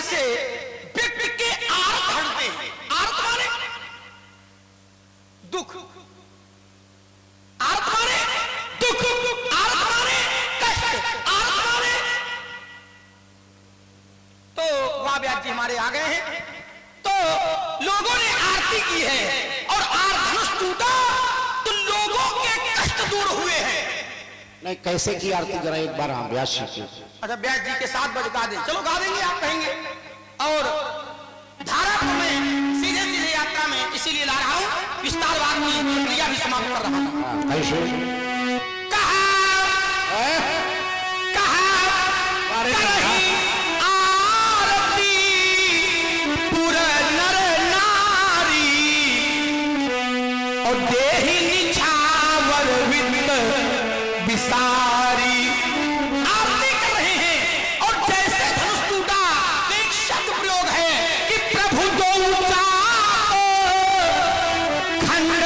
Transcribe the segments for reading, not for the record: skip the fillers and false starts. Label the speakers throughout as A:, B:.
A: से व्यक्ति के आर्त हटते हैं। आर्त माने दुख, आर्त माने दुख, आर्त माने कष्ट, आर्त माने। तो वहां व्यास जी हमारे आ गए हैं। तो लोगों ने आरती की है और आर्त धनुष टूटा तो लोगों के कष्ट दूर हुए हैं।
B: नहीं, कैसे की आरती जरा एक बार हम व्यास जी।
A: अच्छा, व्यास जी के 7 बजे गा दें। चलो गा देंगे, आप कहेंगे। और धारा में सीधे सीधे यात्रा में इसीलिए ला रहा हूं, विस्तारवाद की प्रक्रिया भी समाप्त कर रहा था। कहा आरती पूरा नर नारी और देहि निछावर वित्त विसारी। आरती कर रहे हैं और जैसे धनुष टूटा तो एक शब्द प्रयोग है कि प्रभु दो खंड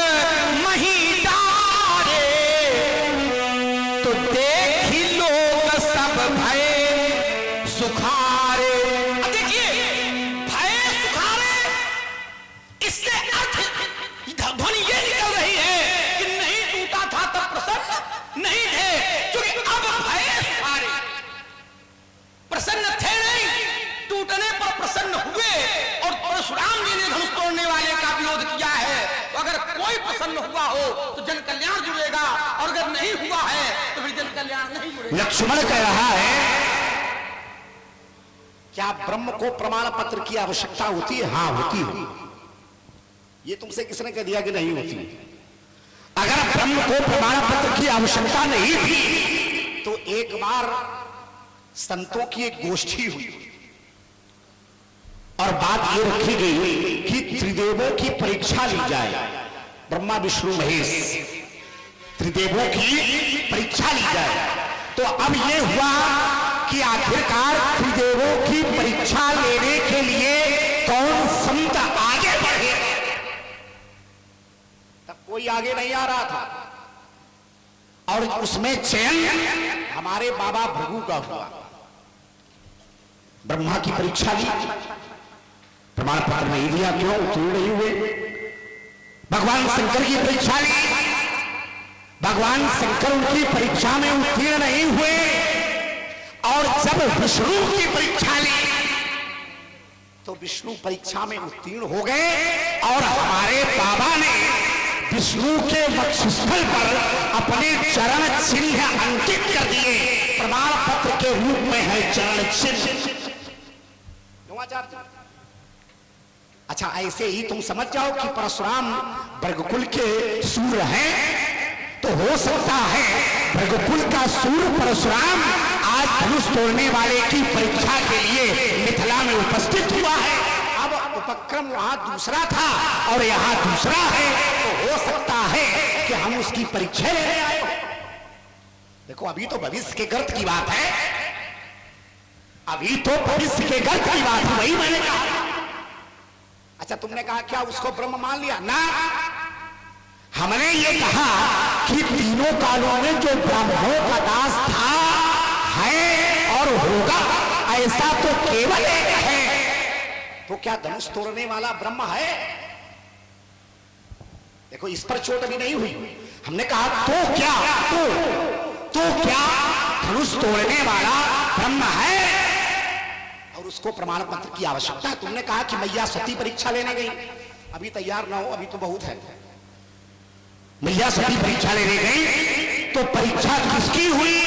A: मही डारे तो देखी लोग सब भय सुखारे। देखिए, भय सुखारे, इससे अर्थ ध्वनि ये निकल रही है कि नहीं टूटा था तब प्रसन्न नहीं थे, क्योंकि अब भय सुखारे। प्रसन्न थे नहीं, टूटने पर प्रसन्न हुए। और परशुराम जी ने धनुष तोड़ने वाले का विरोध किया है। तो अगर कोई प्रसन्न हुआ हो तो जन कल्याण जुड़ेगा, और अगर नहीं हुआ है तो फिर जन कल्याण नहीं जुड़ेगा।
B: लक्ष्मण कह रहा है, क्या ब्रह्म को प्रमाण पत्र की आवश्यकता होती है? हाँ, होती है। ये तुमसे किसने कह दिया कि नहीं होती? अगर ब्रह्म को प्रमाण पत्र की आवश्यकता नहीं थी तो एक बार संतों की एक गोष्ठी हुई और बात ये रखी गई कि त्रिदेवों की परीक्षा ली जाए। ब्रह्मा विष्णु महेश त्रिदेवों की परीक्षा ली जाए। तो अब ये हुआ कि आखिरकार त्रिदेवों की परीक्षा लेने के लिए कौन संत आगे बढ़े। तब कोई आगे नहीं आ रहा था और उसमें चयन हमारे बाबा भृगु का हुआ। ब्रह्मा की परीक्षा ली, प्रमाण पत्र नहीं दिया, क्यों? उत्तीर्ण नहीं हुए। भगवान शंकर की परीक्षा ली, भगवान शंकर उनकी परीक्षा में उत्तीर्ण नहीं हुए। और जब विष्णु की परीक्षा ली तो विष्णु परीक्षा में उत्तीर्ण हो गए और हमारे बाबा ने विष्णु के वक्षस्थल पर अपने चरण चिन्ह अंकित कर दिए। प्रमाण पत्र के रूप में है चरण चिन्ह। अच्छा, ऐसे ही तुम समझ जाओ कि परशुराम वर्गकुल के सूर्य हैं, तो हो सकता है वर्गकुल का सूर्य परशुराम आज धनुष तोड़ने वाले की परीक्षा के लिए मिथिला में उपस्थित हुआ है। अब उपक्रम वहां दूसरा था और यहां दूसरा है, तो हो सकता है कि हम उसकी परीक्षा लेने आए हो। देखो, अभी तो भविष्य के गर्त की बात है, अभी तो भविष्य के गर्त की बात है, वही मैंने कहा। अच्छा, तुमने कहा क्या उसको ब्रह्म मान लिया? ना, हमने ये कहा कि तीनों कालों में जो ब्राह्मणों का दास था, है और होगा, ऐसा तो केवल एक है। तो क्या धनुष तोड़ने वाला ब्रह्म है? देखो, इस पर चोट अभी नहीं हुई। हमने कहा तो क्या, तो क्या धनुष तोड़ने वाला ब्रह्म है और उसको प्रमाण पत्र की आवश्यकता है। तुमने कहा कि मैया सती परीक्षा लेने गई, अभी तैयार ना हो, अभी तो बहुत है। मैया सती परीक्षा लेने गई तो परीक्षा किसकी हुई?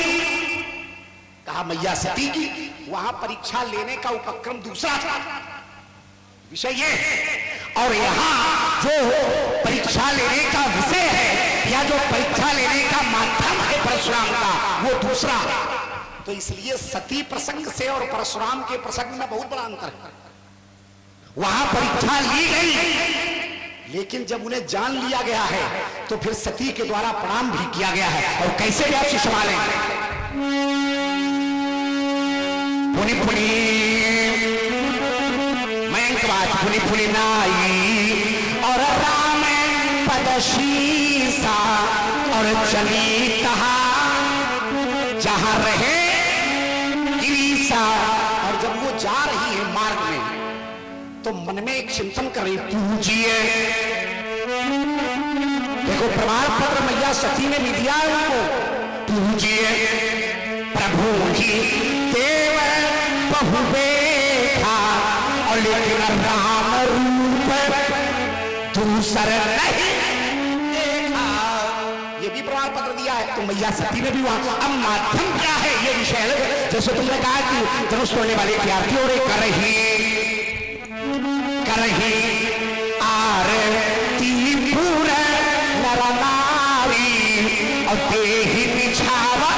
B: कहा मैया सती की। वहां परीक्षा लेने का उपक्रम दूसरा था, विषय ये है। और यहां जो परीक्षा लेने का विषय है या जो परीक्षा लेने का माध्यम है परशुराम का, वो दूसरा। तो इसलिए सती प्रसंग से और परशुराम के प्रसंग में बहुत बड़ा अंतर है। वहां परीक्षा ली गई, लेकिन जब उन्हें जान लिया गया है तो फिर सती के द्वारा प्रणाम भी किया गया है। और कैसे भी आप संभालेंगे? पुनि पुनि मयंकवाच पुनि पुनि नाई और राम पदशीसा और चली कहा जहां रहे गिरीसा। और जब वो जा रही है मार्ग में तो मन में एक चिंतन कर रही, पूजिए। देखो प्रमाण पत्र मैया सती ने भी दिया उनको, पूजिए प्रभु ही देव बहु देखा, और लेकिन राम रूप दूसर नहीं देखा। ये भी प्रमाण पत्र दिया है, तो मैया सती ने भी वहां। अब माध्यम क्या है ये विषय अलग। जैसे तुमने कहा कि धनुष तोड़ने वाले की आरती हो रही, कर रही आरती पूरा नर नारी, और देहि बिछावा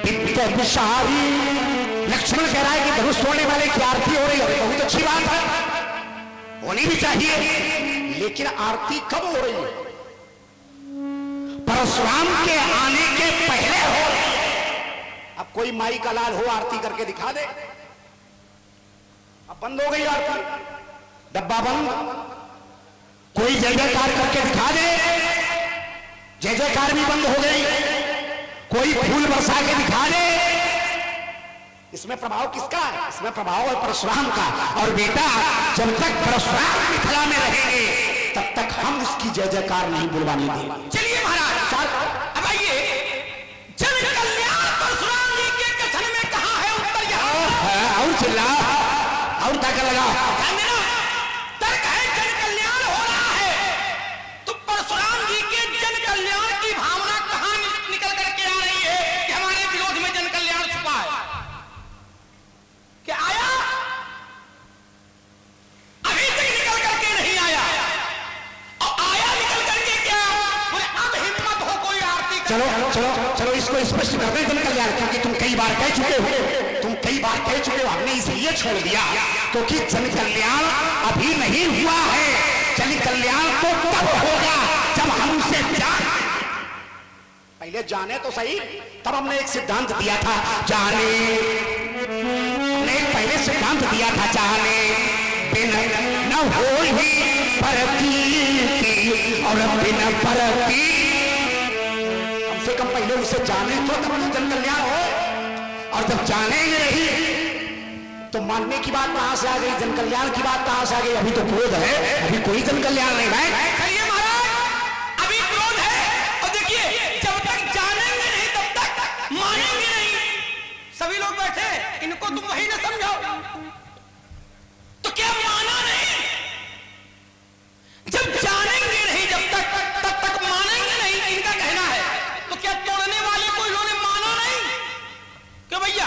B: विद्या विशारी। लक्ष्मण कह रहा है कि धनुष तोड़ने वाले की आरती हो रही है, बहुत अच्छी बात है, होनी भी चाहिए, लेकिन आरती कब हो रही है? परशुराम के आने के पहले हो रही है। अब कोई माई का लाल हो आरती करके दिखा दे। अब बंद हो गई आरती, डब्बा बंद। कोई जय जयकार करके दिखा दे, जय जयकार भी बंद हो गई। कोई फूल बरसा के दिखा दे। इसमें प्रभाव किसका है? इसमें प्रभाव है परशुराम का। और बेटा जब तक परशुराम मिथिला में रहेंगे तब तक हम उसकी जय जयकार नहीं बुलवाने देंगे।
A: चलिए महाराज, अब आइए, जन कल्याण परशुराम जी के कथन में कहां है उत्तर? यहाँ
B: और चिल्ला और ताकत लगा।
A: तर्क है जन कल्याण हो रहा है, तो परशुराम जी के जन कल्याण की भावना कहां निकल करके आ रही है कि हमारे विरोध में जन कल्याण छुपा है? क्या आया? अभी तक निकल करके नहीं आया, और आया निकल करके क्या? बोले अब हिम्मत हो कोई आरती कर।
B: चलो चलो चलो इसको स्पष्ट कर दें जन कल्याण, क्योंकि तुम कई बार कह चुके हो, हमने इसलिए छोड़ दिया क्योंकि जन कल्याण अभी नहीं हुआ है। जन कल्याण तो तब होगा जब हम उसे पहले जाने तो सही। तब हमने एक सिद्धांत दिया था, जाने, हमने एक पहले सिद्धांत दिया था, जाने बिन न हो ही परती, और बिन परती कम से कम पहले उसे जाने तो तब जन कल्याण हो। और जब जानेंगे नहीं तो मानने की बात कहां से आ गई, जन कल्याण की बात कहां से आ गई? अभी तो क्रोध है, अभी कोई जन कल्याण नहीं है।
A: कहिए महाराज, अभी क्रोध है, और देखिए जब तक जानेंगे नहीं तब तक मानेंगे नहीं। सभी लोग बैठे, इनको तुम वही ना समझाओ, तो क्या माना नहीं? जब जानेंगे नहीं जब तक मानेंगे नहीं, इनका कहना है। तो क्या तोड़ने वाले को इन्होंने माना नहीं? क्यों भैया,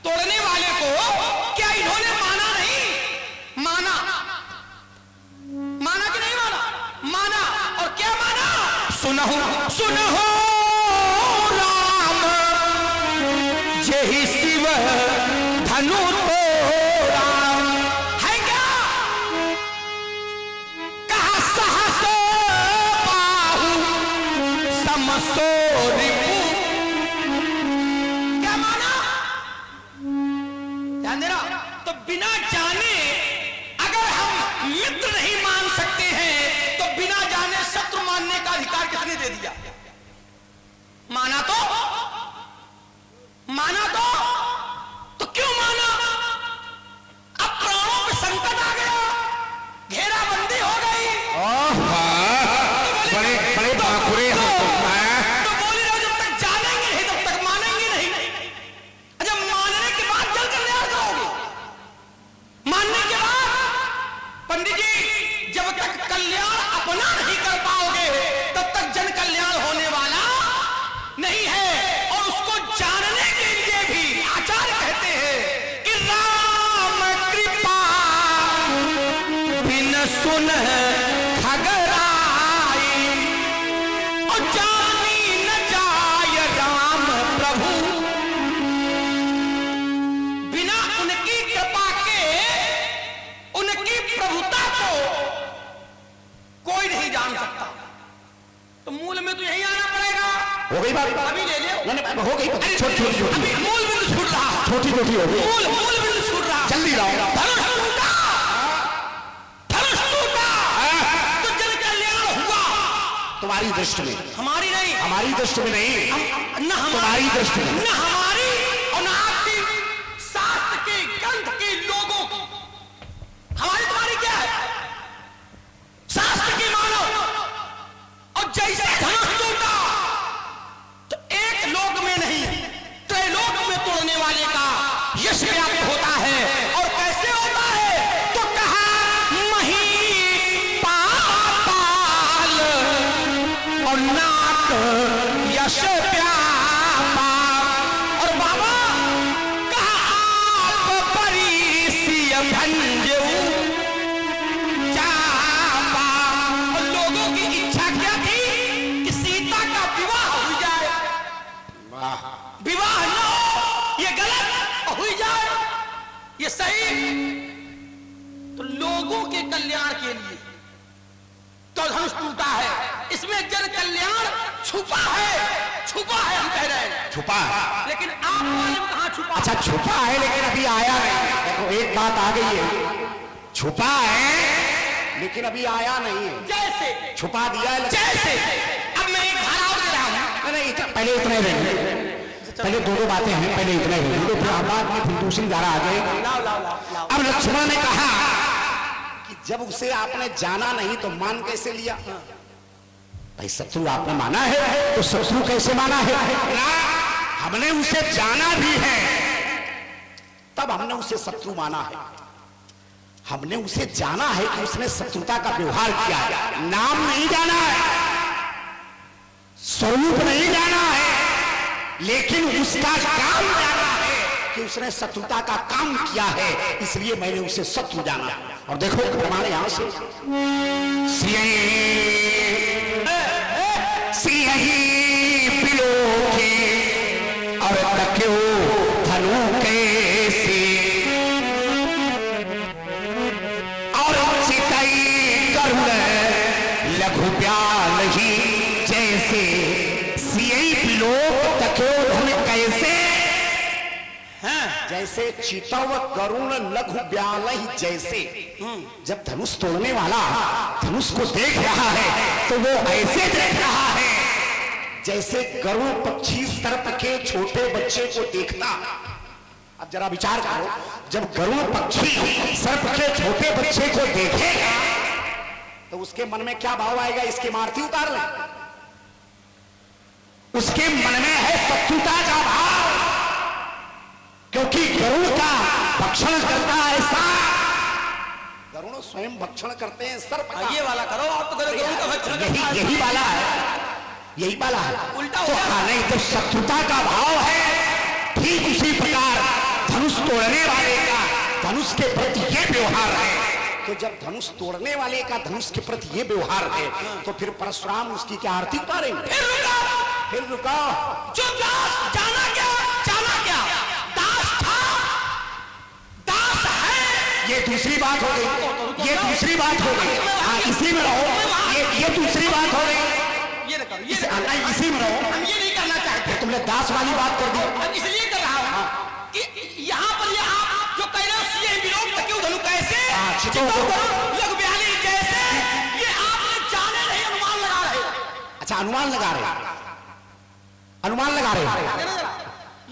A: तोड़ने वाले को क्या इन्होंने माना नहीं? माना कि नहीं माना? माना, और क्या माना? सुनहो राम जय शिव धनु तोड़ा, है क्या? कहा सहस बाहु समसो रिपु। क्या माना? ध्यान देना। तो बिना जाने अगर हम मित्र नहीं मान सकते हैं, तो बिना जाने शत्रु मानने का अधिकार किसने दे दिया? माना तो क्यों माना? अब प्राणों पे संकट आ गया, घेराबंदी हो गई,
B: बड़े बाखुरे हो
A: तो बोल रहे हो जब तक जानेंगे नहीं तब तक मानेंगे नहीं। जब मानने के बाद जल कल्याण करोगे, मानने के बाद पंडित जी जब तक कल्याण अपना नहीं कर पाओगे तब तक जन कल्याण होने वाला नहीं है। और उसको जानने के लिए भी आचार्य कहते हैं कि राम कृपा बिन सुन खगराई, और जानी न जाय राम प्रभु, बिना उनकी कृपा के, उनकी प्रभुता को कोई नहीं जान सकता। तो मूल में तो यही आना पड़ेगा।
B: हो गई बात?
A: अभी ले लो,
B: हो गई, छोटी छोटी
A: अभी मूल बिंदु छूट रहा,
B: छोटी छोटी हो गई,
A: मूल बिंदु छूट रहा।
B: जल्दी लाओ।
A: धनुष टूटा, तो जन कल्याण हुआ
B: तुम्हारी दृष्टि में,
A: हमारी नहीं,
B: हमारी दृष्टि में नहीं, तुम्हारी दृष्टि में,
A: न हमारी और न आपकी, शास्त्र के ग्रंथ के लोगों व्यक्त होता है। और कैसे होता है? तो कहा मही पाताल और नाट यश व्यापा। और बाबा कहा आप परिसिय भंजू चापा। और लोगों की इच्छा क्या थी कि सीता का विवाह हो जाए, विवाह न हो ये गलत, हो जाए ये सही। तो लोगों के कल्याण के लिए तो धनुष टूटा है, इसमें जन कल्याण छुपा है, छुपा है हम कह रहे हैं,
B: छुपा है।
A: लेकिन आप मालूम कहां छुपा?
B: अच्छा छुपा है लेकिन अभी आया नहीं। देखो एक बात आ गई है, छुपा है लेकिन अभी आया नहीं है।
A: जैसे
B: छुपा दिया है
A: जैसे अब मैं एक धारा दे रहा हूं।
B: नहीं पहले इतने रहे, पहले दो बातें हैं, पहले इतने रहे, फिर बाद में फिर दूसरी धारा आ गई।
A: लाओ लाओ लाओ।
B: अब लक्ष्मण ने कहा कि जब उसे आपने जाना नहीं तो मान कैसे लिया? भाई शत्रु आपने माना है तो शत्रु कैसे माना है? हमने उसे जाना भी है तब हमने उसे शत्रु माना है। हमने उसे जाना है कि उसने शत्रुता का व्यवहार किया है, नाम नहीं जाना है, स्वरूप नहीं जाना है, लेकिन उसका काम जाना है कि उसने शत्रुता का काम किया है, इसलिए मैंने उसे शत्रु जाना। और देखो प्रमाण यहां से और तक्यो धनु कैसे और चितई करुण लघु ब्याल ही जैसे सियई लोक तक्यो धनु कैसे। जैसे चितव करुण लघु ब्याल ही जैसे। जब धनुष तोड़ने वाला धनुष को देख रहा है तो वो ऐसे देख रहा है जैसे गरुड़ पक्षी सर्प के छोटे बच्चे को देखता। अब जरा विचार करो, जब गरुड़ पक्षी सर्प के छोटे बच्चे को देखेगा तो उसके मन में क्या भाव आएगा? इसकी मारती उतार ले। उसके मन में है शत्रुता का भाव, क्योंकि गरुड़ का भक्षण करता है सांप, गरुड़ स्वयं भक्षण करते हैं सर्प का।
A: ये वाला करो आप तो गरुड़ का भक्षण करता है।
B: यही वाला है, यही वाला है,
A: उल्टा हो
B: तो
A: गया।
B: नहीं तो शत्रुता का भाव है। ठीक उसी प्रकार धनुष तोड़ने वाले का धनुष के प्रति ये व्यवहार है। तो जब धनुष तोड़ने वाले का धनुष के प्रति ये व्यवहार है तो फिर परशुराम उसकी क्या आरती उतारेंगे? फिर रुका
A: जो दास जाना क्या, जाना क्या, दास था, दास है,
B: ये दूसरी बात हो गई, ये दूसरी बात हो गई। हाँ इसी में रहो, ये दूसरी बात हो गई।
A: ये करो, ये
B: इसी में रहो।
A: हम ये नहीं करना चाहते।
B: तुमने दास वाली बात कर दी।
A: मैं इसलिए कर रहा हूं कि यहाँ पर ये आप जो कह रहे हो ये विरोध क्यों धनु कैसे लघु ब्याली जैसे, ये आपने जाने नहीं अनुमान लगा रहे।
B: अच्छा अनुमान लगा रहे, अनुमान लगा रहे,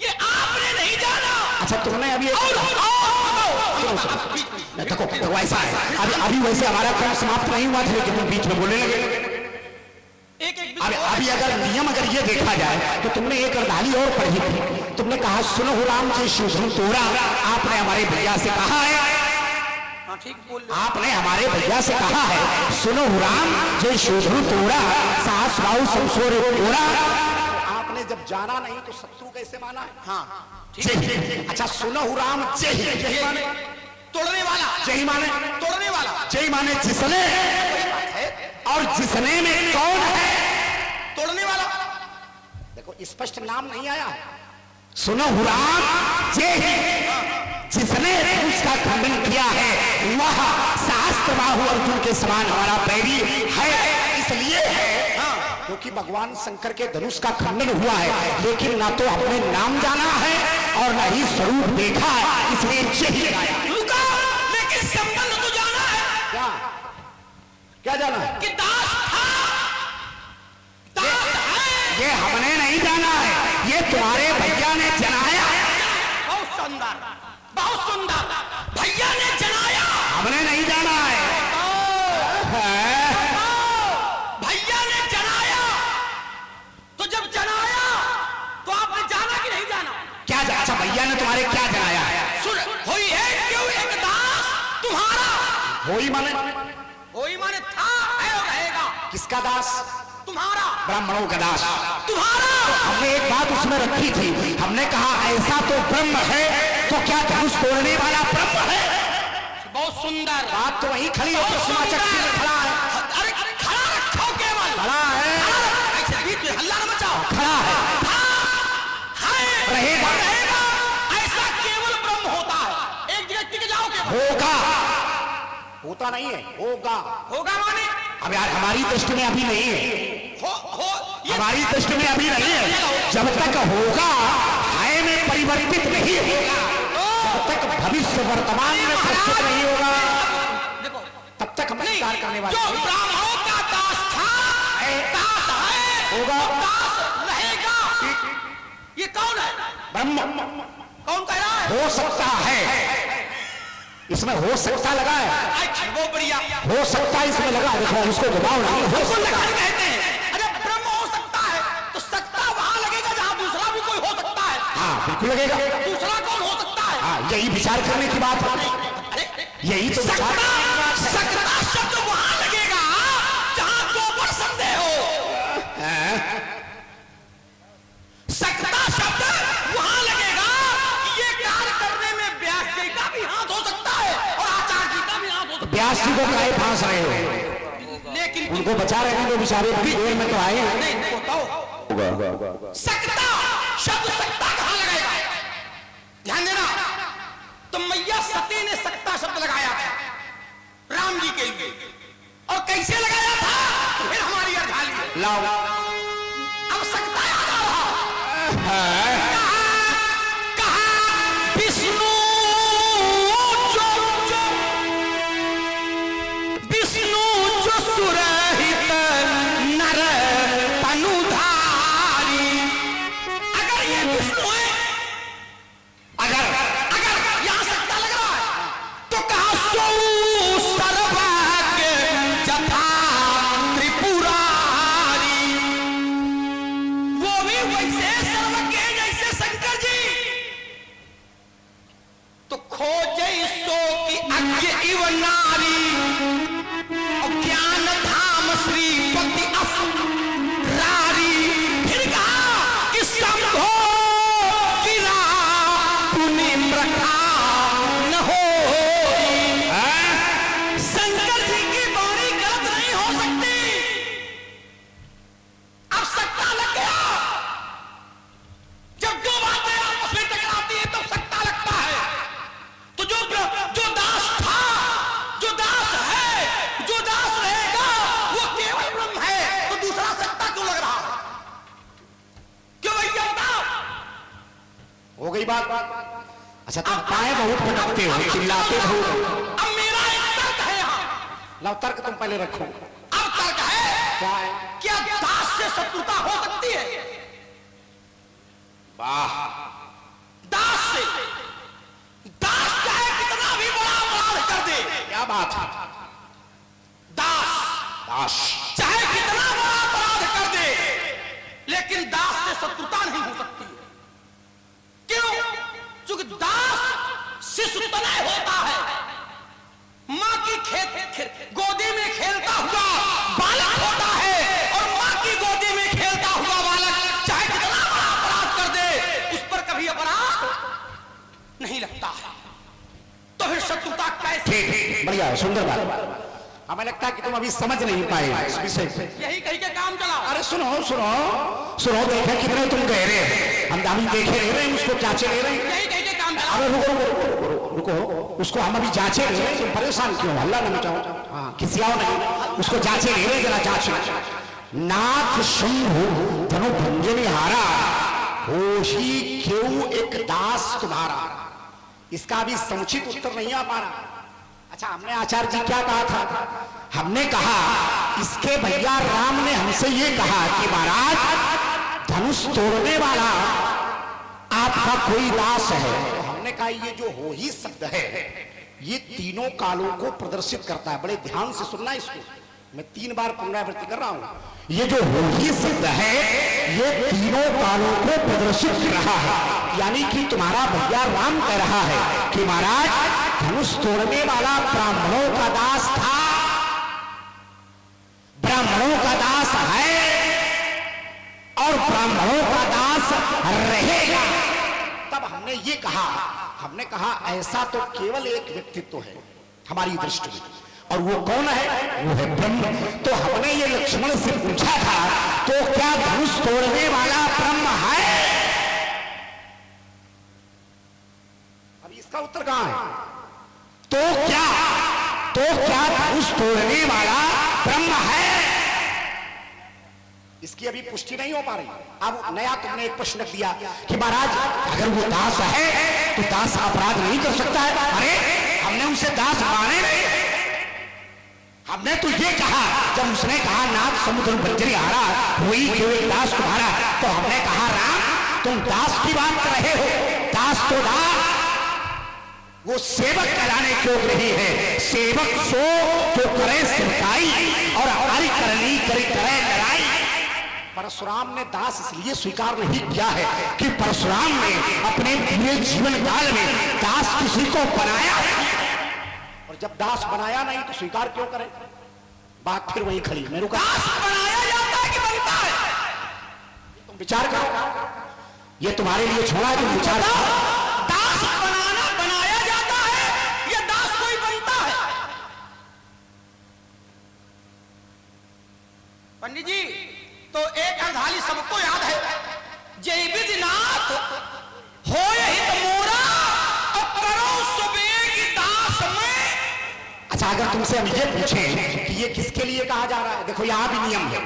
A: ये आपने नहीं जाना।
B: अच्छा तुमने अभी देखो ऐसा है, अभी वैसे हमारा काम समाप्त नहीं हुआ था लेकिन तुम बीच में बोलने लगे। अभी अगर नियम अगर ये देखा जाए तो तुमने एक अर्धाली और पढ़ी थी। तुमने कहा सुनो राम जी शोषण तोड़ा। आपने हमारे भैया से कहा है, आपने हमारे भैया से कहा है सुनो राम जय शोषण तोड़ा साहस भाव संसोर तोड़ा। आपने जब जाना नहीं तो शत्रु कैसे माना है?
A: हाँ
B: अच्छा सुनो राम जय माने
A: तोड़ने वाला,
B: जय माने
A: तोड़ने वाला,
B: जय माने जिसने, और जिसने में कौन है?
A: तोड़ने वाला।
B: देखो स्पष्ट नाम नहीं आया। सुनो राम जय, जिसने उसका खंडन किया है वह शास्त्र बाहु अर्जुन के समान हमारा बैरी है। इसलिए है क्योंकि भगवान शंकर के धनुष का खंडन हुआ है, लेकिन ना तो अपने नाम जाना है और ना ही स्वरूप देखा है, इसलिए जय लगाया।
A: लेकिन संबंध तो जाना है।
B: क्या क्या जाना है?
A: कि दास था, दास है।
B: ये हमने नहीं जाना है, ये तुम्हारे भैया ने जनाया।
A: बहुत सुंदर, बहुत सुंदर, भैया ने जनाया,
B: हमने नहीं जाना है।
A: भैया ने जनाया। तो जब जनाया तो आपने जाना कि नहीं जाना?
B: क्या अच्छा भैया ने तुम्हारे क्या जनाया है?
A: सुन
B: होई माने
A: माने था, है और रहेगा।
B: किसका दास?
A: तुम्हारा।
B: ब्राह्मणों का दास
A: तुम्हारा।
B: हमने एक बात उसमें रखी थी, हमने कहा ऐसा तो ब्रह्म है, तो क्या धनुष तोड़ने वाला ब्रह्म है?
A: बहुत सुंदर
B: बात तो वही खड़ी है, चक्की में खड़ा है।
A: अरे खड़ा रखो केवल,
B: खड़ा है,
A: ऐसे बीच में हल्ला न मचाओ।
B: खड़ा है, रहेगा,
A: ऐसा केवल ब्रह्म होता है। एक जगह टिक जाओ केवल।
B: होगा, होता नहीं है, होगा।
A: होगा माने
B: अब यार हमारी दृष्टि में अभी नहीं है, हमारी दृष्टि में अभी नहीं है। जब तक होगा है में परिवर्तित नहीं होगा, जब तक भविष्य वर्तमान में प्रस्तुत नहीं होगा,
A: देखो
B: तब तक हम स्वीकार करने वाले
A: जो ब्राह्मणों का दास था, दास है,
B: होगा,
A: दास रहेगा। ये कौन है?
B: ब्रह्म।
A: कौन कह रहा है?
B: हो सकता है, इसमें हो सकता लगा है,
A: वो बढ़िया
B: हो सकता है इसमें लगा। देखो उसको घुमाओ नहीं, हो सकता है।
A: कहते हैं अरे ब्रह्म हो सकता है, तो सकता वहां लगेगा जहां दूसरा भी कोई हो सकता है।
B: हाँ बिल्कुल लगेगा।
A: दूसरा कौन हो सकता है?
B: हाँ यही विचार करने की बात है, यही तो विचार करने की बात है।
A: सकता शब्द वहां लगेगा जहां दो पर संदेह हो। सकता शब्द वहां लगेगा कि ये कार्य करने में व्यास जी का भी हाथ हो सकता है और आचार्य जी का भी हाथ हो सकता है।
B: व्यास जी को काहे फांस रहे हो?
A: लेकिन
B: उनको बचा रहे हैं, तो बेचारे बड़ी देर में तो आए हैं।
A: नहीं बताओ, सकता शब्द सकता कहां लगेगा? ध्यान देना, तो मैया सती ने सकता शब्द लगाया था राम जी के लिए, और कैसे लगाया था तो फिर हमारी अर्धाली
B: लाओ
A: अब सकता याद आ रहा कहा विष्णु जो सुरहित नर तनुधारी। अगर ये विष्णु है, अगर यहां सकता लग रहा है, तो कहा सो सर्वज्ञ जथा त्रिपुरारी। वो भी वैसे सर्वज्ञ जैसे शंकर जी, तो खोजे सो की अज्ञ इव नारी, ज्ञान धाम श्रीपति असरारी। फिर कहा कि संभो गिरा पुनि प्रखा न हो। शंकर जी की वाणी गलत नहीं हो सकती। अब सकता लग गया, जब दो बातें आपस में टकराती है तब सकता लगता है। तो जो दास था, जो दास है, जो दास रहेगा, वो केवल ब्रह्म है, तो दूसरा सकता क्यों लग रहा है? क्यों भैया बताओ?
B: हो गई बात। अच्छा तुम पाए बहुत भटकते हो, चिल्लाते हो।
A: अब मेरा एक तर्क है यहाँ।
B: लाओ तर्क तुम पहले रखो।
A: अब तर्क है,
B: क्या है?
A: क्या दास से शत्रुता हो सकती है?
B: वाह,
A: दास से, दास चाहे कितना भी बड़ा अपराध कर दे,
B: क्या बात है।
A: दास
B: दास
A: चाहे कितना बड़ा अपराध कर दे, लेकिन दास से शत्रुता नहीं हो सकती। क्यों? क्योंकि दास शिशु तनय होता है। मां की गोदी में खेलता हुआ बालक होता है, और मां की गोदी में खेलता हुआ बालक चाहे कितना बड़ा अपराध कर दे, उस पर कभी अपराध नहीं लगता है। तो फिर शत्रुता कैसे?
B: ठीक, बढ़िया है, सुंदर बात। हमें लगता है कि तुम अभी समझ नहीं पाए इस विषय से।
A: यही कही के काम चला।
B: अरे सुनो सुनो सुनो, देखे कितने तुम गहरे हैं, हम अभी देखे रह रहे हैं, उसको जांचे ले रहे हैं।
A: यही कही के काम चला।
B: अरे रुको रुको रुको, उसको हम अभी जांचे ले रहे हैं। तुम परेशान क्यों, हल्ला न मचाओ। हाँ किसियाओ नहीं, उसको जांचे ले रहे हैं, जरा जांच। नाथ शंभु धनु भंजनी हारा, होशी क्यों एक दास तुम्हारा। इसका अभी समुचित उत्तर नहीं आ पा रहा। अच्छा हमने आचार्य जी क्या कहा था? हमने कहा इसके भैया राम ने हमसे ये कहा कि महाराज धनुष तोड़ने वाला आपका कोई दास है। तो हमने कहा ये जो हो ही शब्द है, ये तीनों कालों को प्रदर्शित करता है। बड़े ध्यान से सुनना इसको, मैं 3 बार पुनरावृत्ति कर रहा हूं। ये जो होली शब्द है ये तीनों कालों को प्रदर्शित कर रहा है, यानी कि तुम्हारा भैया राम कह रहा है कि महाराज धनुष तोड़ने वाला ब्राह्मणों का दास था, ब्राह्मणों का दास है और ब्राह्मणों का दास रहेगा। तब हमने ये कहा, हमने कहा ऐसा तो केवल एक व्यक्तित्व है हमारी दृष्टि में, और वो कौन है? वो है ब्रह्म। तो हमने ये लक्ष्मण से पूछा था तो क्या धनुष तोड़ने वाला ब्रह्म है? अभी इसका उत्तर कहां है? तो क्या धनुष तोड़ने वाला ब्रह्म है? इसकी अभी पुष्टि नहीं हो पा रही। अब नया तुमने एक प्रश्न दिया कि महाराज अगर वो दास है तो दास अपराध नहीं कर सकता है। अरे हमने उनसे दास माने नहीं, हमने तो ये कहा, जब उसने कहा नाथ समुद्र बंजरी हारा हुई केवल दास तुम्हारा, तो हमने कहा राम तुम दास की बात कर रहे हो, दास तो दास वो सेवक कहलाने के योग्य नहीं है। सेवक सो जो करे सेवकाई और हमारी करनी करी करे लड़ाई। परशुराम ने दास इसलिए स्वीकार नहीं किया है कि परशुराम ने अपने पूरे जीवन काल में दास किसी को बनाया, और जब दास बनाया नहीं तो स्वीकार क्यों करें? बात फिर वही खड़ी। मेरे को
A: दास बनाया जाता है कि बनता है?
B: तुम विचार करो, ये तुम्हारे लिए छोड़ा है, तुम विचार करो।
A: दास बनाया जाता है या दास कोई बनता है? पंडित जी तो एक अर्धाली सबको याद है, जय विधिनाथ होय हित मोरा और करो सुबेग दास में।
B: अच्छा अगर तुमसे हम ये पूछें कि ये किसके लिए कहा जा रहा है, देखो यहां भी नियम है,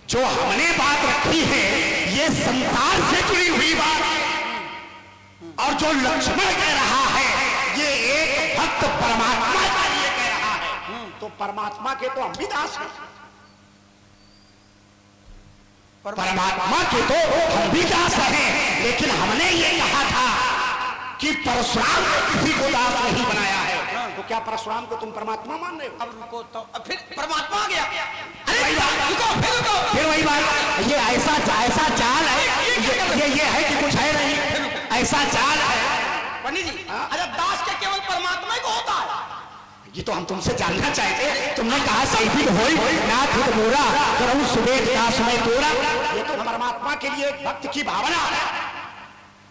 B: जो हमने बात रखी है ये संसार से जुड़ी हुई बात है, और जो लक्ष्मण कह रहा है ये एक भक्त परमात्मा के लिए कह रहा है। तो परमात्मा के तो हम भी दास हैं, परमात्मा के तो हम भी दास हैं, लेकिन हमने ये कहा था कि परशुराम ने किसी को दास नहीं बनाया है। तो क्या परशुराम को तुम परमात्मा मान रहे हो?
A: अब रुको तो अब फिर परमात्मा आ गया।
B: अरे वही बात,
A: रुको
B: फिर वही बात, ये ऐसा चाल है, ये है कि कुछ है नहीं, ऐसा चाल है।
A: पंडित जी अच्छा दास के केवल परमात्मा ही को होता है?
B: ये तो हम तुमसे जानना चाहते, तुमने कहा सही होई नाथ हित मोरा करऊं सुबेग दास में तोरा, ये तो परमात्मा के लिए भक्त की भावना है।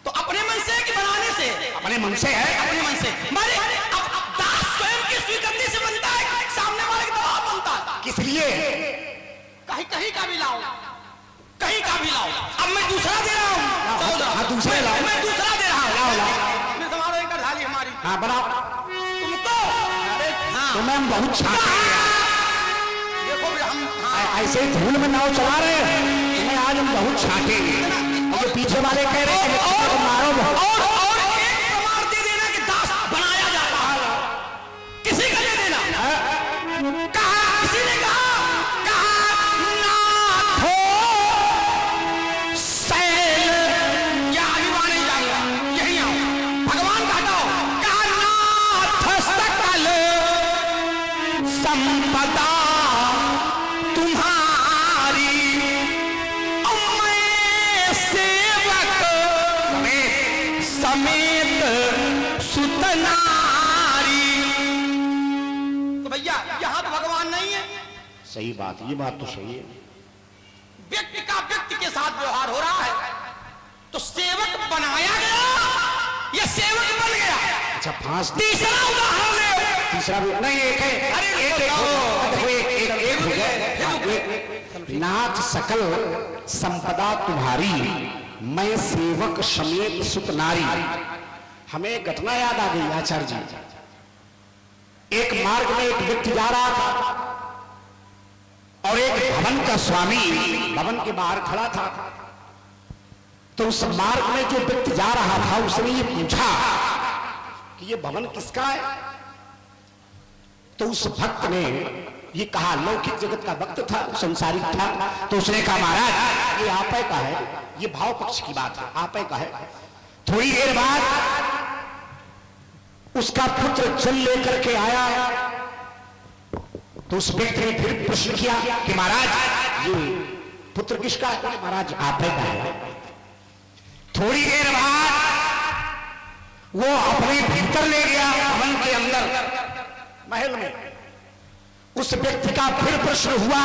A: तो अपने मन से कि बनाने से?
B: अपने मन से है,
A: अपने मन से। मारे अब दास स्वयं की स्वीकृति से बनता है, सामने वाले के दबाव बनता है।
B: किस लिए?
A: कहीं का भी लाओ, कहीं का भी लाओ। अब मैं दूसरा दे रहा हूँ,
B: हाँ दूसरे लाओ,
A: मैं दूसरा दे रहा हूँ,
B: लाओ
A: मैं समारोह कर ढाली हमारी।
B: हाँ बनाओ,
A: तुमको
B: तुम्हें हम बहुत छाटे
A: देखो भी हम
B: ऐसे धूल में नाव चला रहे हैं, तुम्हें आज हम बहुत छाटेंगे। और पीछे वाले कह रहे हैं मारो
A: और एक प्रमाण दे देना कि दास बनाया जाता है, किसी का दे देना। कहा किसी ने कहा नाथ हो शैल, क्या अभी वहां नहीं जाऊंगा, यहीं आओ, भगवान का हटाओ। कहा नाथ सकल संपदा तुम्हारी, मैं सेवक समेत सुतनारी। तो भैया यहां तो भगवान नहीं है।
B: सही बात, ये बात तो सही है।
A: व्यक्ति का व्यक्ति के साथ व्यवहार हो रहा है, तो सेवक बनाया गया या सेवक बन गया?
B: अच्छा फांस
A: तीसरा उदाहरण ले।
B: तीसरा भी नहीं, एक है,
A: अरे
B: एक हो गया। नाथ सकल संपदा तुम्हारी, मैं सेवक समेत सुत नारी। हमें घटना याद आ गई आचार्य जी। एक मार्ग में एक व्यक्ति जा रहा था और एक भवन का स्वामी भवन के बाहर खड़ा था। तो उस मार्ग में जो व्यक्ति जा रहा था उसने ये पूछा कि ये भवन किसका है? तो उस भक्त ने ये कहा, लौकिक जगत का भक्त था, संसारिक था, तो उसने कहा महाराज ये आपे का है, ये भाव पक्ष की बात है, आपे का है। थोड़ी देर बाद उसका पुत्र जल लेकर के आया तो उस व्यक्ति ने फिर प्रश्न किया कि महाराज ये पुत्र किसका है? बोले महाराज आप ही का है। थोड़ी देर बाद वो अपने भीतर ले गया भवन के अंदर महल में। उस व्यक्ति का फिर प्रश्न हुआ,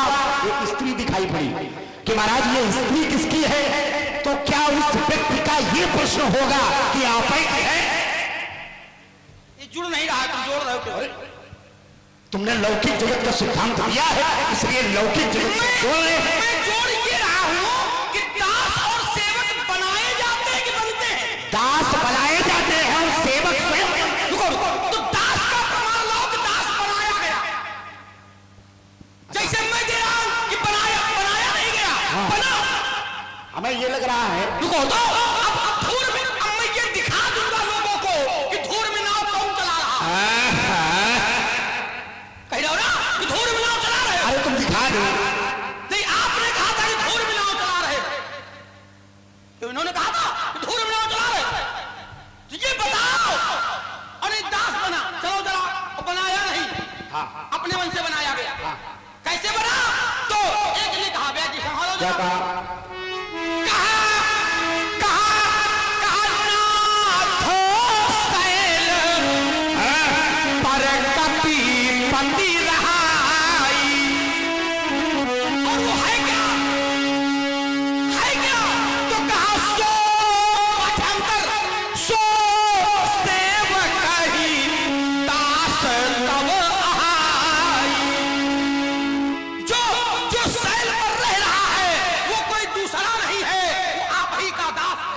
B: एक स्त्री दिखाई पड़ी कि महाराज ये स्त्री किसकी है? तो क्या उस व्यक्ति का ये प्रश्न होगा कि आप ही की है?
A: ये जुड़ नहीं रहा, तुम जोड़ रहे हो।
B: तुमने लौकिक जगत का सिद्धांत दिया है, इसलिए लौकिक जगत से जोड़ रहे हैं।
A: मैं जोड़ ये रहा हूं कि दास और सेवक बनाए जाते हैं कि बनते हैं?
B: दास बनाए जाते हैं और सेवक स्वयं।
A: रुको रुको, तो दास का प्रमाण लो कि दास बनाया गया। जैसे मैं दे रहा हूं कि बनाया नहीं गया, बना।
B: हमें ये लग रहा है।
A: रुको तो अब धूर में, अब मैं ये दिखा दूंगा लोगों को कि धूर में नाव कौन चला रहा है। कह रहे हो ना कि धूर में नाव चला रहे हो?
B: अरे तुम दिखा दो।
A: नहीं, आपने कहा था कि धूर में नाव चला रहे, तो इन्होंने कहा था कि धूर में नाव चला रहे। तो ये बताओ, अरे दास बना, चलो जरा, और बनाया नहीं, अपने मन से बनाया गया। कैसे बना? तो एक ने कहा भैया जी संभालो।
B: क्या कहा?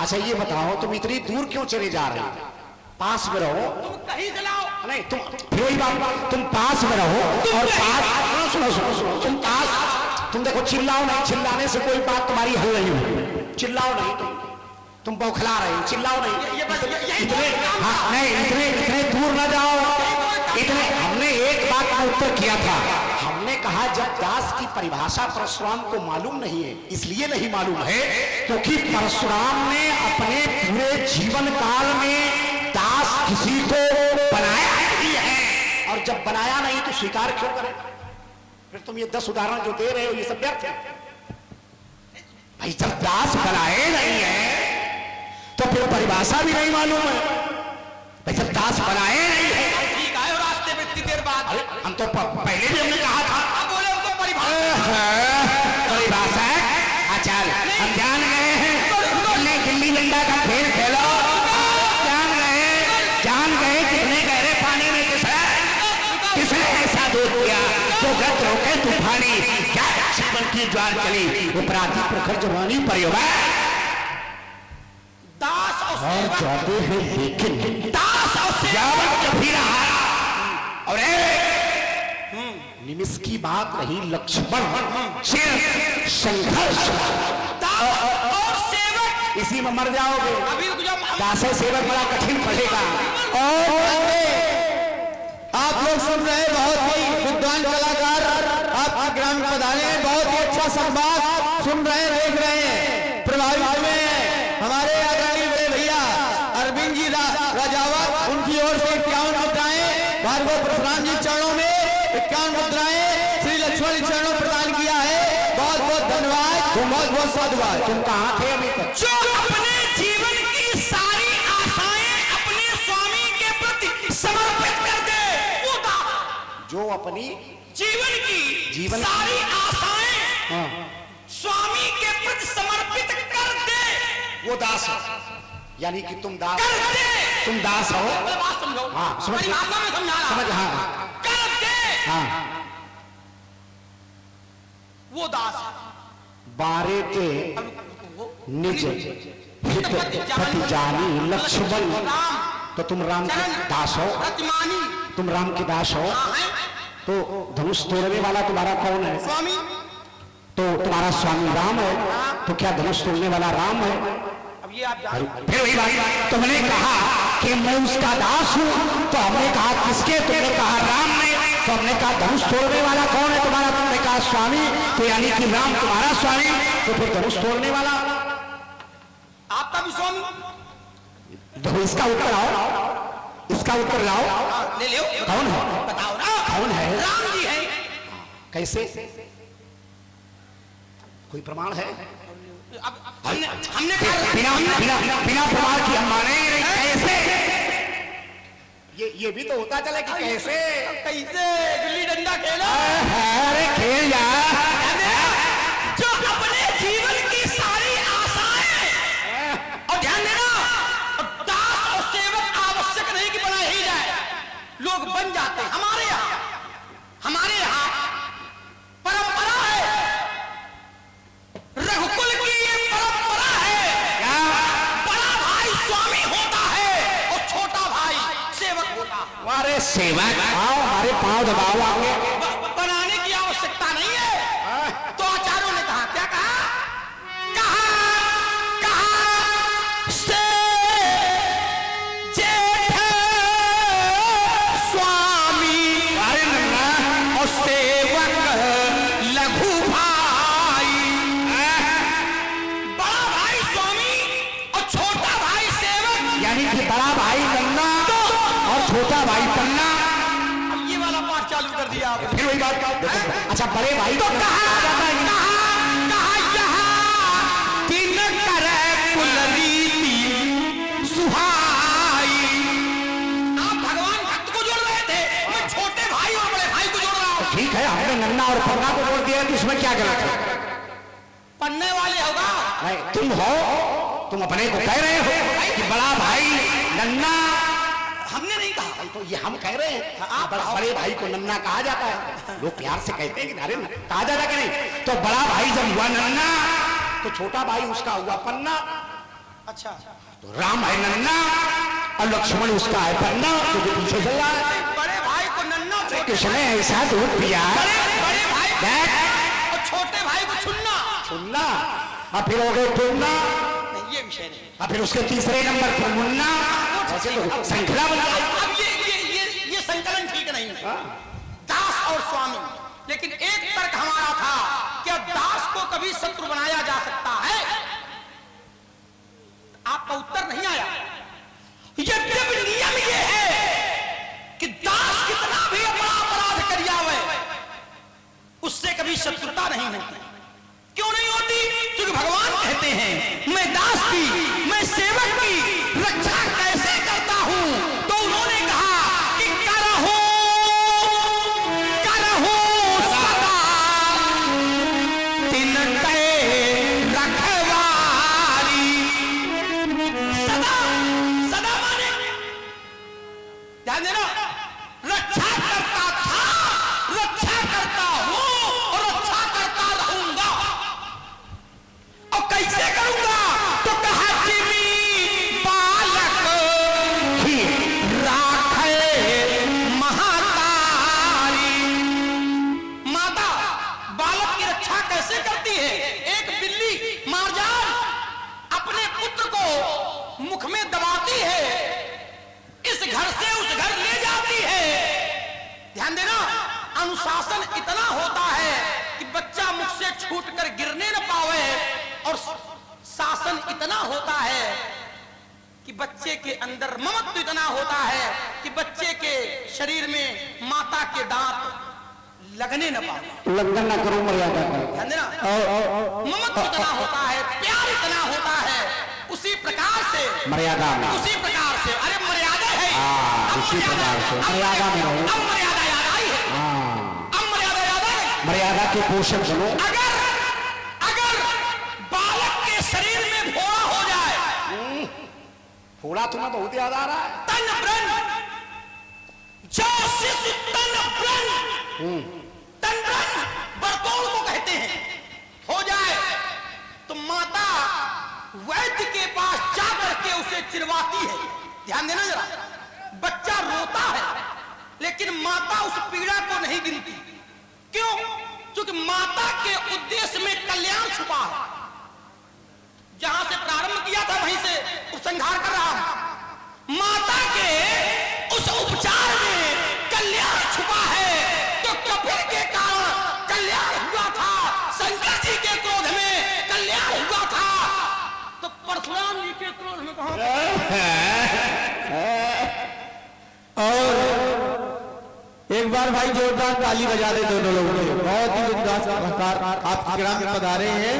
B: अच्छा ये बताओ, तुम इतनी दूर क्यों चले जा रहे हो? पास में रहो।
A: तुम कहीं से लाओ।
B: नहीं, तुम फिर वही बात, तुम पास में रहो और पास। सुनो, तुम पास। तुम देखो, चिल्लाओ नहीं, चिल्लाने से कोई बात तुम्हारी हल नहीं होगी। चिल्लाओ नहीं, तुम बौखला रहे हो, चिल्लाओ नहीं। इतने दूर ना जाओ। हमने एक बात का उत्तर किया था। हमने कहा जब दास की परिभाषा परशुराम को मालूम नहीं है, इसलिए नहीं मालूम है क्योंकि परशुराम ने अपने पूरे जीवन काल में दास किसी को बनाया नहीं है, और जब बनाया नहीं तो स्वीकार क्यों करें? फिर तुम ये 10 उदाहरण जो दे रहे हो ये सब व्यर्थ है भाई। जब दास बनाए नहीं है तो फिर परिभाषा भी नहीं मालूम है भाई। जब दास बनाए नहीं है,
A: ठीक आए हो रास्ते में इतनी देर बाद।
B: हम तो पहले भी हमने कहा था।
A: अब बोले उनको परिभाषा
B: अच्छा, हम जान गए हैं। गिल्ली डंडा का खेल खेलो, जान गए कितने गहरे पानी में किसने ऐसा दूध किया तो गत रोके तूफानी, क्या जीवन की ज्वार चली उपराधी प्रखर जवानी परियोगा।
A: दास और
B: जाते हैं लेकिन
A: दास और
B: सेवक जब भी रहा। और निमिष की बात रही लक्ष्मण, सिर्फ संघर्ष
A: और सेवक,
B: इसी में मर जाओगे।
A: अभी रुक जाओ।
B: दास सेवक बड़ा कठिन पड़ेगा।
C: और आप लोग सुन रहे हैं, बहुत ही विद्वान कलाकार आपके ग्राम में पधारे हैं, बहुत ही अच्छा संवाद सुन रहे हैं, देख रहे हैं, प्रभावित हुए हैं। हमारे आदरणीय बड़े भैया अरविंद जी राजावत, उनकी ओर से 51 मुद्राएं भार्गव परशुराम जी चरणों में 51 मुद्राएं श्री लक्ष्मण चरणों प्रदान किया है। बहुत बहुत धन्यवाद, बहुत बहुत साधुवाद।
B: तुम कहाँ थे अभी तक?
A: जो अपने जीवन की सारी आशाएं अपने स्वामी के प्रति समर्पित कर दे, वो दास।
B: जो अपनी
A: जीवन सारी आशाएं स्वामी के प्रति समर्पित कर दे,
B: वो दास है। यानी कि तुम दास,
A: कर दे।
B: तुम दास हो।
A: बात समझो।
B: हाँ, समझ गया।
A: भाषा में समझा रहा।
B: समझ, हाँ
A: कर दे,
B: हाँ।
A: वो दास।
B: बारे के निज हित पति जानी लक्ष्मण, तो तुम राम के दास हो।
A: रतिमानी,
B: तुम राम के दास हो। तो धनुष तोड़ने वाला तुम्हारा कौन है?
A: स्वामी।
B: तो तुम्हारा स्वामी राम है, तो क्या धनुष तोड़ने वाला राम है?
A: अब ये आप जान।
B: फिर वही बात, तुमने कहा कि मैं उसका दास हूं, तो हमने कहा किसके? तुमने कहा राम ने, तो हमने कहा धनुष तोड़ने वाला कौन है तुम्हारा? तुमने कहा स्वामी, तो यानी कि राम तुम्हारा स्वामी, तो फिर धनुष तोड़ने वाला
A: आपका भी स्वामी।
B: तो इसका उत्तर आओ, इसका उत्तर लाओ।
A: ले लो।
B: कौन है?
A: बताओ ना।
B: कौन है?
A: राम जी है।
B: कैसे? कोई प्रमाण है?
A: हमने कहा
B: बिना बिना बिना प्रमाण की हम मानेंगे नहीं। कैसे? ये भी तो होता चले कि कैसे
A: कैसे गिल्ली डंडा खेला।
B: अरे खेल जा।
A: जो अपने जीवन की सारी आशाएं, और ध्यान देना, दास और सेवक आवश्यक नहीं कि बना ही जाए, लोग बन जाते हैं। हमारे यहाँ परंपरा है, रघुकुल की ये परंपरा है। बड़ा भाई स्वामी होता है और छोटा भाई सेवक होता है।
B: अरे सेवक आओ, हमारे पांव दबाओ आगे।
A: बनाने की आवश्यकता नहीं है। तो आचार्यों ने कहा, क्या कहा? कहा से जेठ स्वामी,
B: अरे नन्ना
A: और सेवक लघु भाई। बड़ा भाई स्वामी और छोटा भाई सेवक,
B: यानी कि बड़ा भाई नन्ना और छोटा भाई पन्ना।
A: ये वाला पाठ चालू कर दिया आपने।
B: फिर वही बात। अच्छा, बड़े भाई
A: तो कहा यहाँ दिन करे कुल रीति सुहाई। आप भगवान भक्त को जोड़ रहे थे, मैं छोटे भाई और बड़े भाई को जोड़ रहा हूँ।
B: ठीक है, हमने नन्ना और पन्ना को जोड़ दिया, तो इसमें क्या गलत है?
A: पन्ने वाले होगा
B: नहीं, तुम हो, तुम अपने को कह रहे हो कि बड़ा भाई नन्ना।
A: हमने नहीं कहा।
B: तो ये हम कह रहे हैं, आप बड़े भाई को नन्ना कहा जाता है, लोग प्यार से कहते हैं कि अरे कहा जाता कि नहीं। तो बड़ा भाई जब हुआ नन्ना, तो छोटा भाई उसका हुआ पन्ना।
A: अच्छा,
B: तो राम है नन्ना और लक्ष्मण उसका है पन्ना, जो पीछे चल रहा है।
A: बड़े भाई को नन्ना,
B: कृष्ण ने ऐसा दूध पिया,
A: बड़े भाई और छोटे भाई को चुनना
B: सुनना, और फिर हो गए टुन्ना,
A: नहीं, ये विषय नहीं।
B: और फिर उसके तीसरे नंबर पर मुन्ना। ऐसे तो श्रृंखला बन गई।
A: अब ये संकलन ठीक नहीं है, दास और स्वामी। लेकिन एक तर्क हमारा था, क्या दास को कभी शत्रु बनाया जा सकता है? आपका उत्तर नहीं आया। यद्यपि नियम ये है कि दास कितना भी बड़ा अपराध कर जावे, उससे कभी शत्रुता नहीं होती। क्यों नहीं होती? क्योंकि भगवान कहते हैं, मैं दास की, मैं सेवक की रक्षा कैसे करता हूं? तो उन्होंने कहा कि करहो सदा तिनके रखवारी। सदा, सदा माने ध्यान देना, रक्षा करता था, रक्षा करता हूं और रक्षा करता रहूंगा। और कैसे करूंगा? तो कहा जिमी बालक ही राखे महातारी। माता बालक की रक्षा कैसे करती है? एक बिल्ली मारजाल अपने पुत्र को मुख में दबाती है, इस घर से उस घर ले जाती है। ध्यान देना, अनुशासन इतना होता है कि बच्चा मुख से छूटकर गिरने न पावे, और शासन इतना होता है कि बच्चे के अंदर ममत्व इतना होता है कि बच्चे के शरीर में माता के दांत लगने न पावे।
B: उल्लंघन ना करो मर्यादा का।
A: ध्यान देना, ममत्व इतना होता है, प्यार इतना होता है। उसी प्रकार से
B: मर्यादा में,
A: उसी प्रकार से, अरे मर्यादा है,
B: उसी प्रकार से मर्यादा में रहो।
A: अब मर्यादा याद आई है, अब मर्यादा याद आई।
B: मर्यादा के पोषक बनो।
A: अगर बालक के शरीर में फोड़ा हो जाए,
B: फोड़ा तुम्हें बहुत याद आ रहा है।
A: तन ब्रन, जो शिशु तन ब्रन, तन ब्रन बरतौल को कहते हैं, हो जाए तो माता वैद्य के पास जाकर के उसे चिरवाती है। ध्यान देना जरा, बच्चा रोता है लेकिन माता उस पीड़ा को नहीं गिनती। क्यों? क्योंकि माता के उद्देश्य में कल्याण छुपा है। जहां से प्रारंभ किया था वहीं से उपसंहार कर रहा हूं। माता के उस उपचार में कल्याण छुपा है। तो कपिल के कारण कल्याण हुआ था, शंकर जी के क्रोध में कल्याण हुआ था, तो परशुराम जी के क्रोध में कहां?
C: और एक बार भाई जोरदार ताली बजा दे दोनों लोगों के। बहुत ही विद्वान कलाकार आप ग्राम में पधारे हैं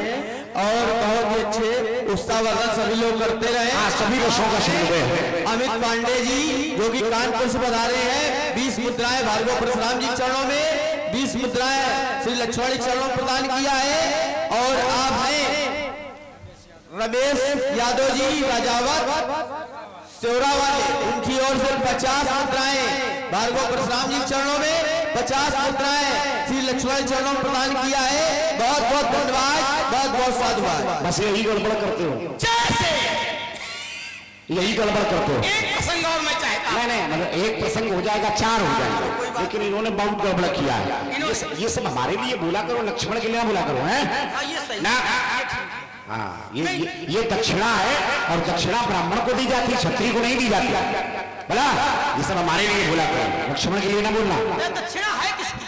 C: और बहुत ही अच्छे उत्साहवर्धन सभी लोग करते रहे।
B: हाँ, सभी रसों का समन्वय है।
C: अमित पांडे जी जो कि कानपुर से पधारे हैं, 20 मुद्राएं भार्गव परशुराम जी के चरणों में, 20 मुद्राएं श्री लक्ष्मण जी के चरणों में प्रदान किया है। और आपने रमेश यादव जी राजावत सेवरा वाले, उनकी ओर से 50 मुद्राएं भार्गव परशुराम जी के चरणों में, 50 मुद्राएं श्री लक्ष्मण चरणों में प्रदान किया है। बहुत बहुत धन्यवाद, बहुत बहुत साधुवाद।
B: बस यही गड़बड़ करते हो,
A: जैसे
B: यही गड़बड़ करते हो।
A: एक प्रसंग और मैं चाहता हूं।
B: नहीं, मतलब एक प्रसंग हो जाएगा, 4 हो जाएगा, लेकिन इन्होंने बहुत गड़बड़ किया है। ये सब हमारे लिए बोला करो, लक्ष्मण के लिए बोला करो, हैं?
A: हाँ, ये सही
B: ना, हाँ, ये दक्षिणा है और दक्षिणा ब्राह्मण को दी जाती, क्षत्रिय को नहीं दी जाती। बोला ये सब हमारे लिए बोला करो, लक्ष्मण के लिए ना बोलना।
A: ये दक्षिणा है किसकी?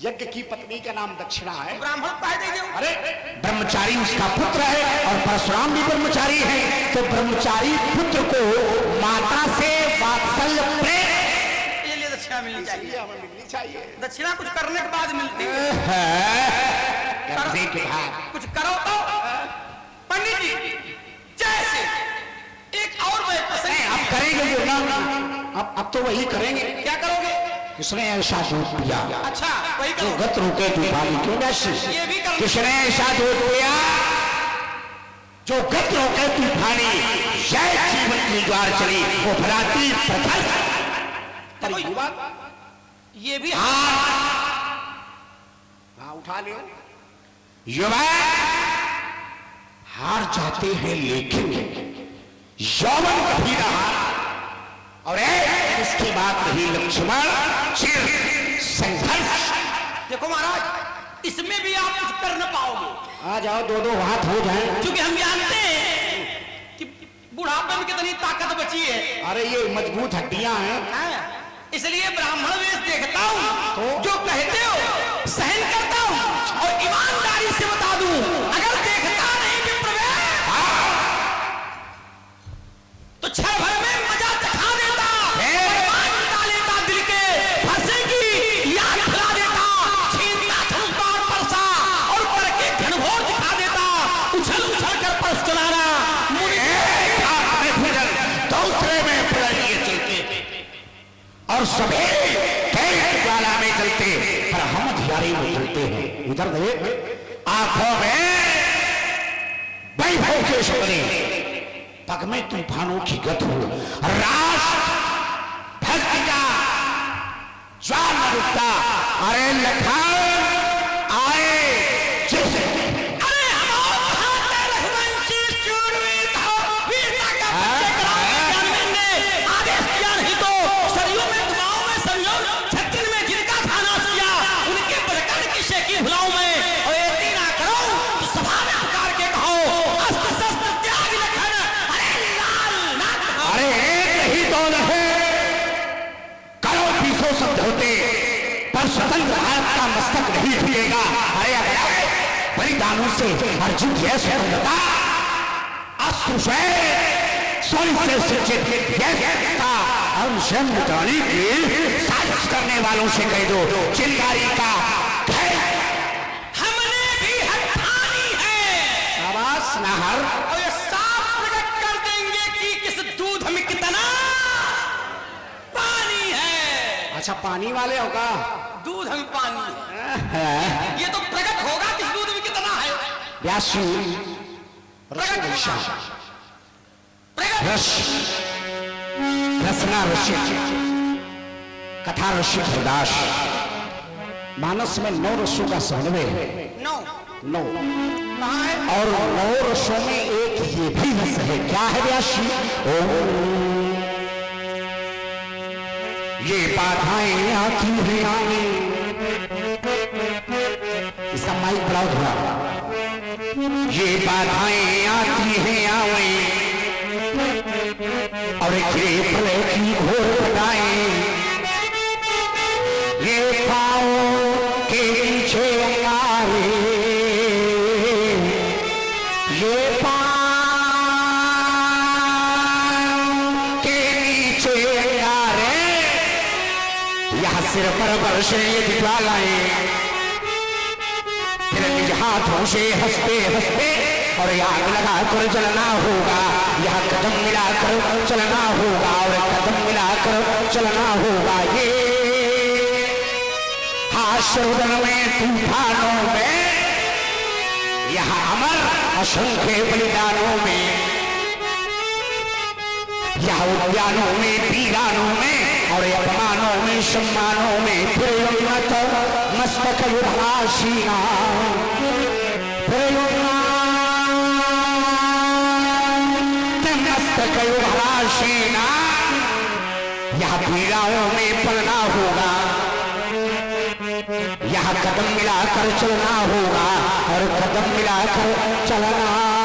B: यज्ञ की पत्नी का नाम दक्षिणा है।
A: ब्राह्मण कह देंगे।
B: अरे ब्रह्मचारी उसका पुत्र है और परशुराम भी ब्रह्मचारी है, तो ब्रह्मचारी पुत्र को माता से वात्सल्य प्रेम
A: ये लिए दक्षिणा मिलनी चाहिए।
B: हमें मिलनी चाहिए।
A: दक्षिणा कुछ करने के बाद मिलती है।
B: करने के बाद
A: कुछ करो तो पंडित जी, जैसे एक और मैं प्रसंग
B: अब करेंगे जो ना, अब तो वही करेंगे।
A: क्या करोगे?
B: किसने ऐसा दूध पिया
A: अच्छा वही
B: जो
A: करो।
B: गत रोके तूफानी, क्यों
A: ये भी करो।
B: किसने ऐसा दूध पिया जो गत रोके तूफानी, जय जीवन की द्वार चली वो भराती प्रखर।
A: ये भी
B: हाँ उठा लियो। युवा हार जाते हैं लेकिन यौवन कभी रहा, और इसकी बात रही लक्ष्मण चिर संघर्ष।
A: देखो महाराज, इसमें भी आप कुछ कर न पाओगे।
B: आ जाओ, दो हाथ हो जाए,
A: क्योंकि हम जानते हैं कि बुढ़ापे में कितनी ताकत बची है।
B: अरे ये मजबूत हड्डियां हैं।
A: हाँ, इसलिए ब्राह्मण वेश देखता हूँ, जो कहते हो सहन करता हूँ, और ईमानदारी से बता दूं, अगर देखता नहीं कि प्रवेश तो क्षण भर में मजा चखा देता, ईमान डालेता दिल के फंसे की याद खिला देता, छीनता छुड़ता परसा और करके घनघोर दिखा देता, उछल उछल कर परस चलाना,
B: दूसरे में पलटिए चलते और सभी ज्वाला में चलते, पर हम अंधियारे में चलते हैं। उधर देख, आंखों में वैभव के सपने, पग में तूफानों की गत हो, राष्ट्र भक्ति का ज्वाल न रुकता। अरे लखन आए जैसे स्वतंत्र भारत का मस्तक नहीं झुकेगा। अरे बलिदानों से अर्जुन यह स्वतंत्रता अस्त्र से स्वयं से सिंचित और जन्म मिटाने की साजिश करने वालों से कह दो, चिंगारी का
A: हमने भी हद ठानी है।
B: आवाज नहर
A: और ये साफ प्रकट कर देंगे कि किस दूध में कितना पानी है।
B: अच्छा, पानी वाले होगा,
A: दूध में पानी है। ये तो प्रकट होगा किस दूध में कितना है।
B: व्यासु
A: प्रकट
B: रस रसना रसिक कथा रसिक हरदास। मानस में 9 रसों का समन्वय है। 9 और 9 रसों में एक ये भी रस है। क्या है व्यासी? ये बाधाएं आती हैं आने, इसका माइक बढ़ाओ थोड़ा। ये बाधाएं आती हैं आवे और गिरे भले की घोर बताएं, ये पाओ के नीचे अंगारे, ये पाओ के नीचे अंगारे, यह सिर पर बरसे ज्वालाएं, फिर निज हाथों से हंसते हंसते और आग लगाकर चलना होगा। यहाँ कदम मिलाकर चलना होगा और कदम मिलाकर चलना होगा। ये हास्योदन में तूफानों में, यहाँ अमर असंख्य बलिदानों में, यहाँ उद्यानों में, वीरानों में और अपमानों में, सम्मानों में, फिर उन्नत मस्तक युधासीना, फिर उन्नत मस्तक युधासीना, यहाँ वीराओं में पलना होगा। यहाँ कदम मिलाकर चलना होगा और कदम मिलाकर चलना